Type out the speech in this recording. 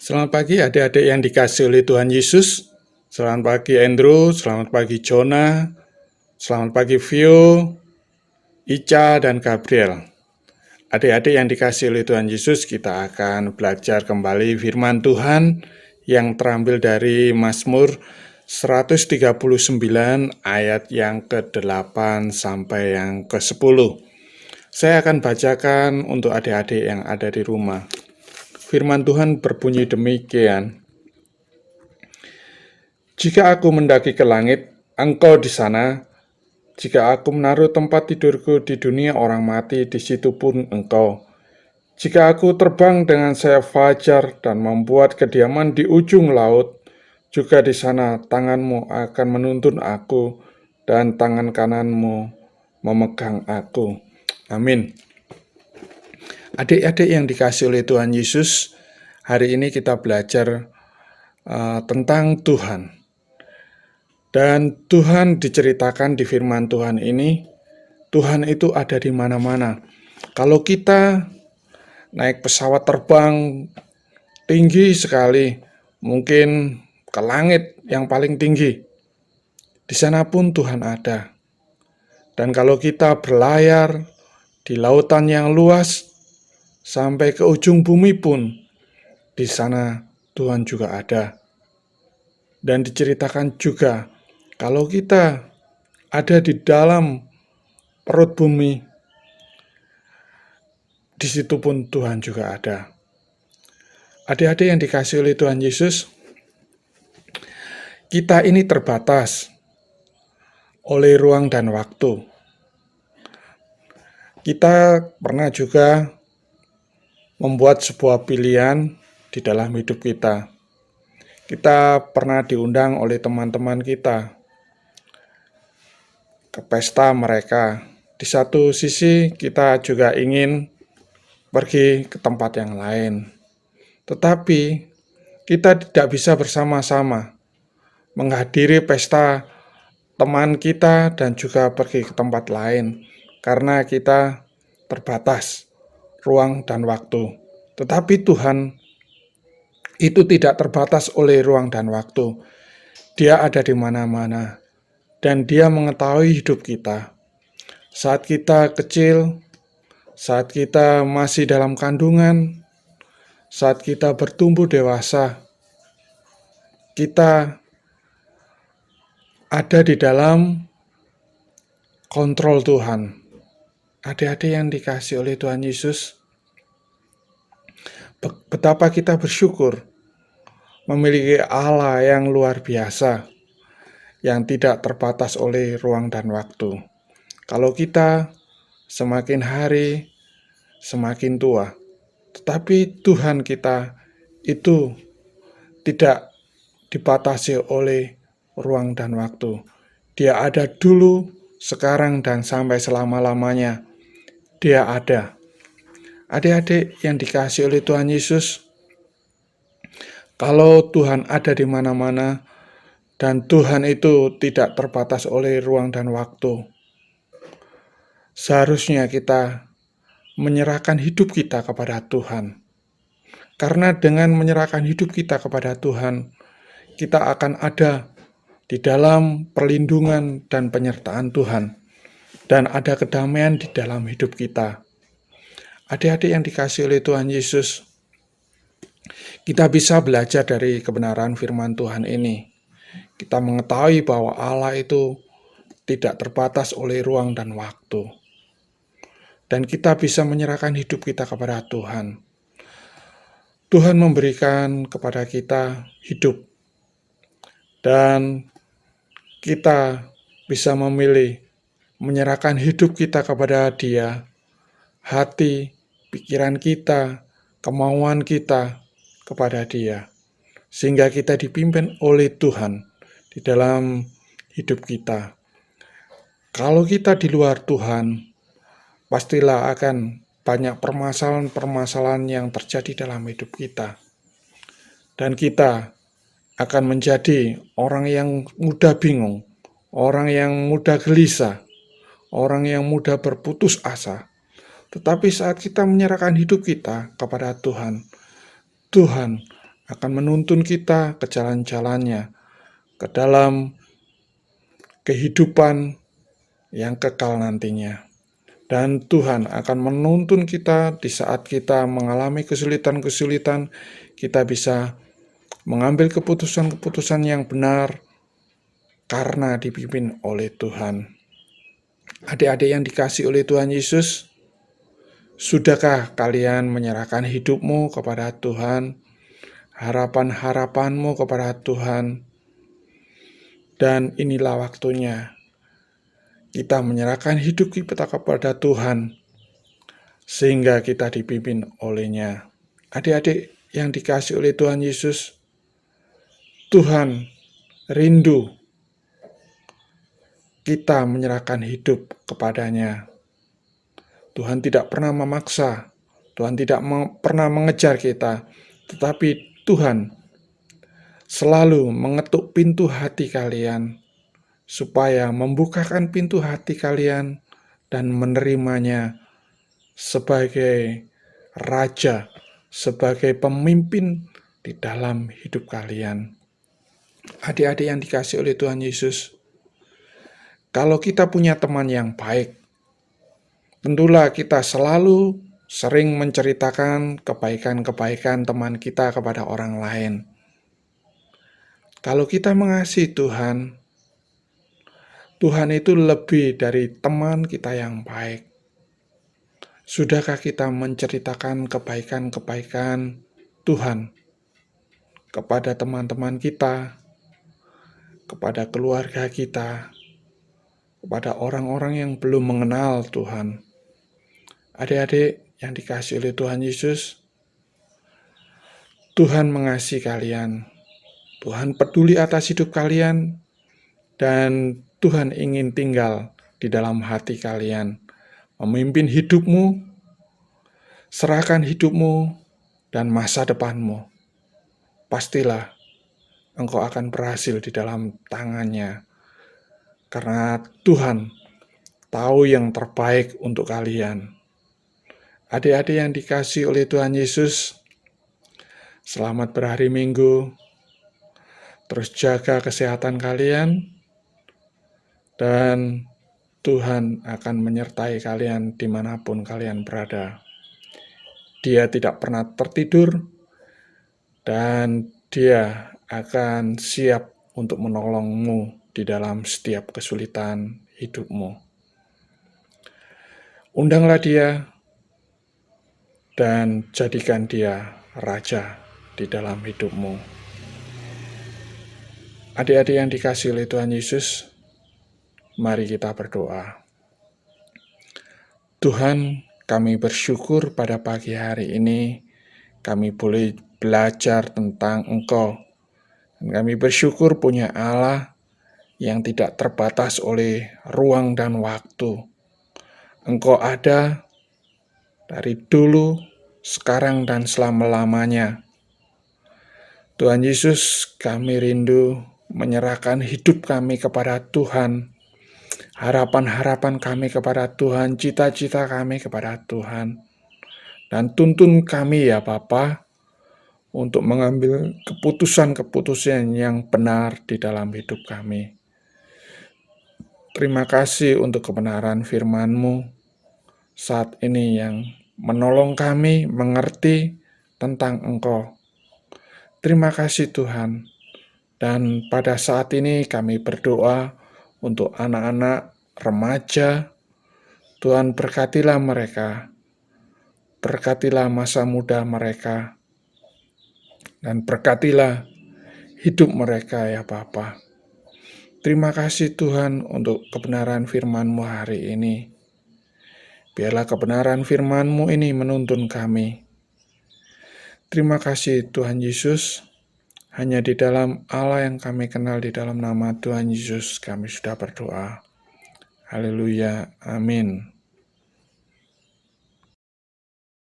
Selamat pagi adik-adik yang dikasihi oleh Tuhan Yesus. Selamat pagi Andrew, selamat pagi Jonah, selamat pagi Vio, Ica, dan Gabriel. Adik-adik yang dikasihi oleh Tuhan Yesus, kita akan belajar kembali firman Tuhan yang terambil dari Mazmur 139 ayat yang ke-8 sampai yang ke-10. Saya akan bacakan untuk adik-adik yang ada di rumah. Firman Tuhan berbunyi demikian. Jika aku mendaki ke langit, Engkau di sana. Jika aku menaruh tempat tidurku di dunia orang mati, di situ pun Engkau. Jika aku terbang dengan sayap fajar dan membuat kediaman di ujung laut, juga di sana tanganmu akan menuntun aku dan tangan kananmu memegang aku. Amin. Adik-adik yang dikasihi oleh Tuhan Yesus, hari ini kita belajar tentang Tuhan. Dan Tuhan diceritakan di firman Tuhan ini, Tuhan itu ada di mana-mana. Kalau kita naik pesawat terbang tinggi sekali, mungkin ke langit yang paling tinggi, di sana pun Tuhan ada. Dan kalau kita berlayar di lautan yang luas, sampai ke ujung bumi pun, di sana Tuhan juga ada. Dan diceritakan juga, kalau kita ada di dalam perut bumi, di situ pun Tuhan juga ada. Adik-adik yang dikasihi oleh Tuhan Yesus, kita ini terbatas oleh ruang dan waktu. Kita pernah juga membuat sebuah pilihan di dalam hidup kita. Kita pernah diundang oleh teman-teman kita ke pesta mereka. Di satu sisi kita juga ingin pergi ke tempat yang lain. Tetapi kita tidak bisa bersama-sama menghadiri pesta teman kita dan juga pergi ke tempat lain karena kita terbatas ruang dan waktu. Tetapi Tuhan itu tidak terbatas oleh ruang dan waktu. Dia ada di mana-mana dan Dia mengetahui hidup kita. Saat kita kecil, saat kita masih dalam kandungan, saat kita bertumbuh dewasa, kita ada di dalam kontrol Tuhan. Adik-adik yang dikasihi oleh Tuhan Yesus, betapa kita bersyukur memiliki Allah yang luar biasa, yang tidak terbatas oleh ruang dan waktu. Kalau kita semakin hari, semakin tua, tetapi Tuhan kita itu tidak dibatasi oleh ruang dan waktu. Dia ada dulu, sekarang, dan sampai selama-lamanya. Dia ada. Adik-adik yang dikasihi oleh Tuhan Yesus, kalau Tuhan ada di mana-mana dan Tuhan itu tidak terbatas oleh ruang dan waktu, seharusnya kita menyerahkan hidup kita kepada Tuhan. Karena dengan menyerahkan hidup kita kepada Tuhan, kita akan ada di dalam perlindungan dan penyertaan Tuhan, dan ada kedamaian di dalam hidup kita. Adik-adik yang dikasihi oleh Tuhan Yesus, kita bisa belajar dari kebenaran firman Tuhan ini. Kita mengetahui bahwa Allah itu tidak terbatas oleh ruang dan waktu. Dan kita bisa menyerahkan hidup kita kepada Tuhan. Tuhan memberikan kepada kita hidup. Dan kita bisa memilih menyerahkan hidup kita kepada Dia, hati, pikiran kita, kemauan kita kepada Dia, sehingga kita dipimpin oleh Tuhan di dalam hidup kita. Kalau kita di luar Tuhan, pastilah akan banyak permasalahan-permasalahan yang terjadi dalam hidup kita. Dan kita akan menjadi orang yang mudah bingung, orang yang mudah gelisah, orang yang mudah berputus asa. Tetapi saat kita menyerahkan hidup kita kepada Tuhan, Tuhan akan menuntun kita ke jalan-jalannya, ke dalam kehidupan yang kekal nantinya. Dan Tuhan akan menuntun kita di saat kita mengalami kesulitan-kesulitan, kita bisa mengambil keputusan-keputusan yang benar karena dipimpin oleh Tuhan. Adik-adik yang dikasihi oleh Tuhan Yesus, sudahkah kalian menyerahkan hidupmu kepada Tuhan, harapan-harapanmu kepada Tuhan? Dan inilah waktunya kita menyerahkan hidup kita kepada Tuhan, sehingga kita dipimpin oleh-Nya. Adik-adik yang dikasihi oleh Tuhan Yesus, Tuhan rindu kita menyerahkan hidup kepada-Nya. Tuhan tidak pernah memaksa, Tuhan tidak pernah mengejar kita, tetapi Tuhan selalu mengetuk pintu hati kalian, supaya membukakan pintu hati kalian dan menerimanya sebagai Raja, sebagai pemimpin di dalam hidup kalian. Adik-adik yang dikasihi oleh Tuhan Yesus, kalau kita punya teman yang baik, tentulah kita selalu sering menceritakan kebaikan-kebaikan teman kita kepada orang lain. Kalau kita mengasihi Tuhan, Tuhan itu lebih dari teman kita yang baik. Sudahkah kita menceritakan kebaikan-kebaikan Tuhan kepada teman-teman kita, kepada keluarga kita, kepada orang-orang yang belum mengenal Tuhan? Adik-adik yang dikasihi oleh Tuhan Yesus, Tuhan mengasihi kalian, Tuhan peduli atas hidup kalian, dan Tuhan ingin tinggal di dalam hati kalian, memimpin hidupmu, serahkan hidupmu, dan masa depanmu. Pastilah engkau akan berhasil di dalam tangan-Nya, karena Tuhan tahu yang terbaik untuk kalian. Adik-adik yang dikasihi oleh Tuhan Yesus, selamat berhari Minggu, terus jaga kesehatan kalian, dan Tuhan akan menyertai kalian dimanapun kalian berada. Dia tidak pernah tertidur, dan Dia akan siap untuk menolongmu di dalam setiap kesulitan hidupmu. Undanglah Dia dan jadikan Dia Raja di dalam hidupmu. Adik-adik yang dikasihi oleh Tuhan Yesus, mari kita berdoa. Tuhan, kami bersyukur pada pagi hari ini kami boleh belajar tentang Engkau. Dan kami bersyukur punya Allah yang tidak terbatas oleh ruang dan waktu. Engkau ada dari dulu, sekarang, dan selama-lamanya. Tuhan Yesus, kami rindu menyerahkan hidup kami kepada Tuhan, harapan-harapan kami kepada Tuhan, cita-cita kami kepada Tuhan. Dan tuntun kami ya Bapa, untuk mengambil keputusan-keputusan yang benar di dalam hidup kami. Terima kasih untuk kebenaran firman-Mu saat ini yang menolong kami mengerti tentang Engkau. Terima kasih Tuhan. Dan pada saat ini kami berdoa untuk anak-anak remaja. Tuhan berkatilah mereka. Berkatilah masa muda mereka. Dan berkatilah hidup mereka ya Bapa. Terima kasih Tuhan untuk kebenaran firman-Mu hari ini. Biarlah kebenaran firman-Mu ini menuntun kami. Terima kasih Tuhan Yesus. Hanya di dalam Allah yang kami kenal, di dalam nama Tuhan Yesus kami sudah berdoa. Haleluya. Amin.